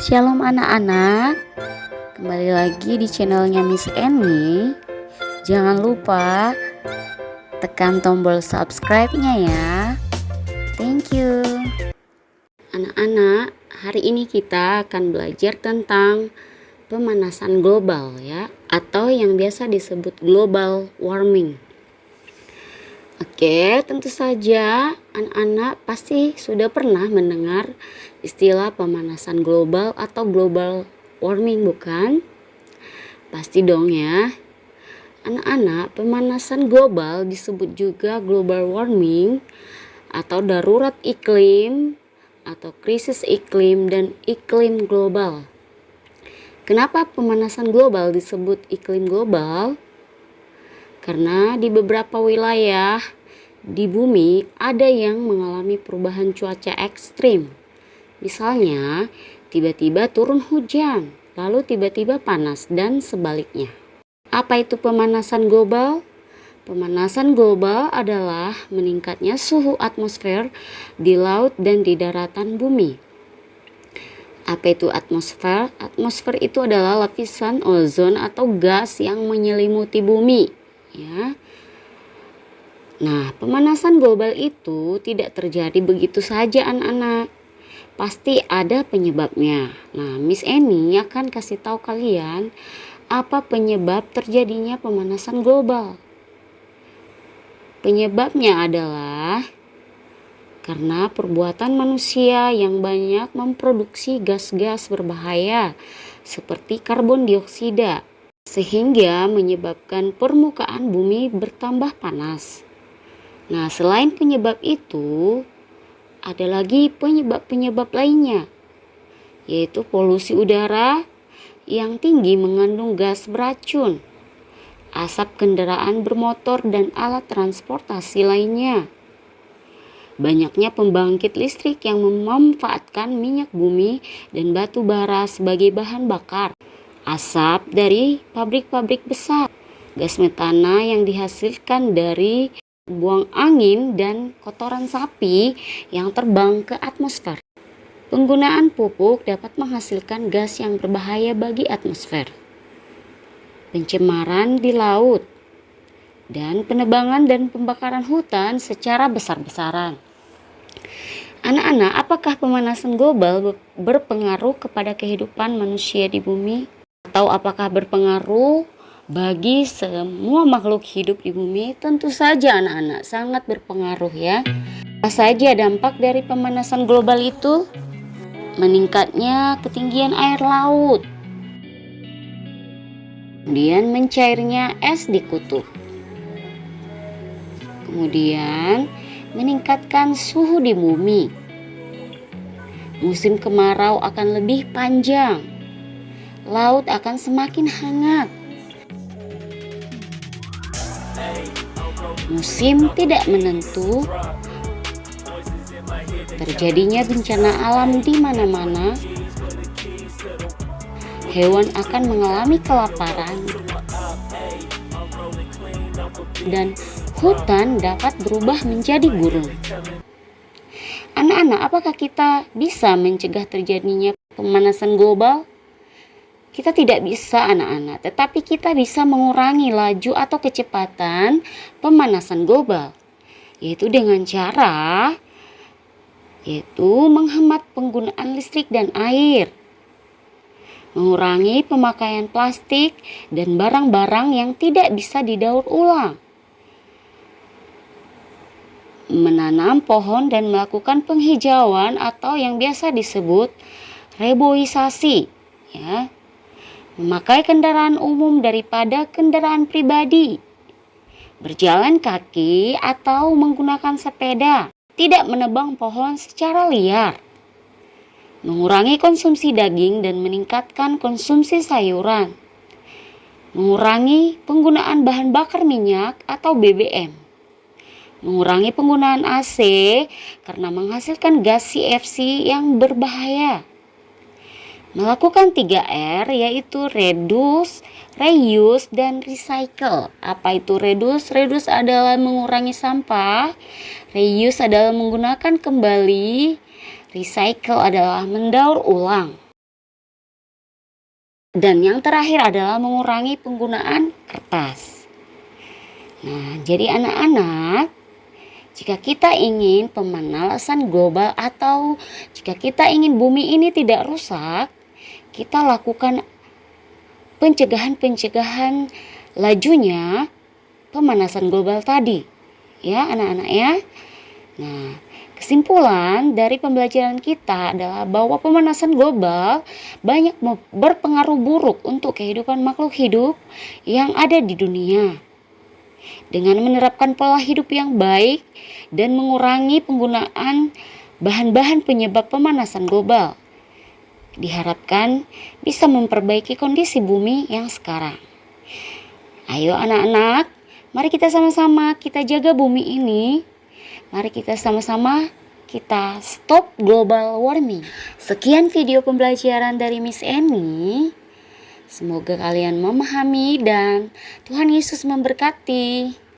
Shalom anak-anak, kembali lagi di channelnya Miss Eni. Jangan lupa tekan tombol subscribe-nya ya. Thank you. Anak-anak, hari ini kita akan belajar tentang pemanasan global ya, atau yang biasa disebut global warming. Oke, tentu saja anak-anak pasti sudah pernah mendengar istilah pemanasan global atau global warming, bukan? Pasti dong ya. Anak-anak, pemanasan global disebut juga global warming atau darurat iklim atau krisis iklim dan iklim global. Kenapa pemanasan global disebut iklim global? Karena di beberapa wilayah di bumi ada yang mengalami perubahan cuaca ekstrim. Misalnya, tiba-tiba turun hujan, lalu tiba-tiba panas dan sebaliknya. Apa itu pemanasan global? Pemanasan global adalah meningkatnya suhu atmosfer di laut dan di daratan bumi. Apa itu atmosfer? Atmosfer itu adalah lapisan ozon atau gas yang menyelimuti bumi. Ya. Nah, pemanasan global itu tidak terjadi begitu saja anak-anak. Pasti ada penyebabnya. Nah, Miss Eni akan kasih tahu kalian apa penyebab terjadinya pemanasan global. Penyebabnya adalah karena perbuatan manusia yang banyak memproduksi gas-gas berbahaya seperti karbon dioksida, sehingga menyebabkan permukaan bumi bertambah panas. Nah, selain penyebab itu, ada lagi penyebab-penyebab lainnya, yaitu polusi udara yang tinggi mengandung gas beracun, asap kendaraan bermotor dan alat transportasi lainnya, banyaknya pembangkit listrik yang memanfaatkan minyak bumi dan batu bara sebagai bahan bakar, asap dari pabrik-pabrik besar, gas metana yang dihasilkan dari buang angin dan kotoran sapi yang terbang ke atmosfer. Penggunaan pupuk dapat menghasilkan gas yang berbahaya bagi atmosfer. Pencemaran di laut dan penebangan dan pembakaran hutan secara besar-besaran. Anak-anak, apakah pemanasan global berpengaruh kepada kehidupan manusia di bumi? Atau apakah berpengaruh bagi semua makhluk hidup di bumi? Tentu saja anak-anak, sangat berpengaruh ya. Apa saja dampak dari pemanasan global itu? Meningkatnya ketinggian air laut, kemudian mencairnya es di kutub, kemudian meningkatkan suhu di bumi, musim kemarau akan lebih panjang, laut akan semakin hangat, musim tidak menentu, terjadinya bencana alam di mana-mana, hewan akan mengalami kelaparan, dan hutan dapat berubah menjadi gurun. Anak-anak, apakah kita bisa mencegah terjadinya pemanasan global? Kita tidak bisa anak-anak, tetapi kita bisa mengurangi laju atau kecepatan pemanasan global, yaitu dengan cara menghemat penggunaan listrik dan air, mengurangi pemakaian plastik dan barang-barang yang tidak bisa didaur ulang, menanam pohon dan melakukan penghijauan atau yang biasa disebut reboisasi ya. Memakai kendaraan umum daripada kendaraan pribadi, berjalan kaki atau menggunakan sepeda, tidak menebang pohon secara liar, mengurangi konsumsi daging dan meningkatkan konsumsi sayuran, mengurangi penggunaan bahan bakar minyak atau BBM, mengurangi penggunaan AC karena menghasilkan gas CFC yang berbahaya, melakukan 3R yaitu reduce, reuse, dan recycle. Apa itu reduce? Reduce adalah mengurangi sampah, reuse adalah menggunakan kembali, recycle adalah mendaur ulang. Dan yang terakhir adalah mengurangi penggunaan kertas. Nah, jadi anak-anak, jika kita ingin pemanasan global atau jika kita ingin bumi ini tidak rusak, kita lakukan pencegahan lajunya pemanasan global tadi. Ya, anak-anak ya. Nah, kesimpulan dari pembelajaran kita adalah bahwa pemanasan global banyak berpengaruh buruk untuk kehidupan makhluk hidup yang ada di dunia. Dengan menerapkan pola hidup yang baik dan mengurangi penggunaan bahan-bahan penyebab pemanasan global, diharapkan bisa memperbaiki kondisi bumi yang sekarang. Ayo anak-anak, mari kita sama-sama kita jaga bumi ini. Mari kita sama-sama kita stop global warming. Sekian video pembelajaran dari Miss Eni. Semoga kalian memahami dan Tuhan Yesus memberkati.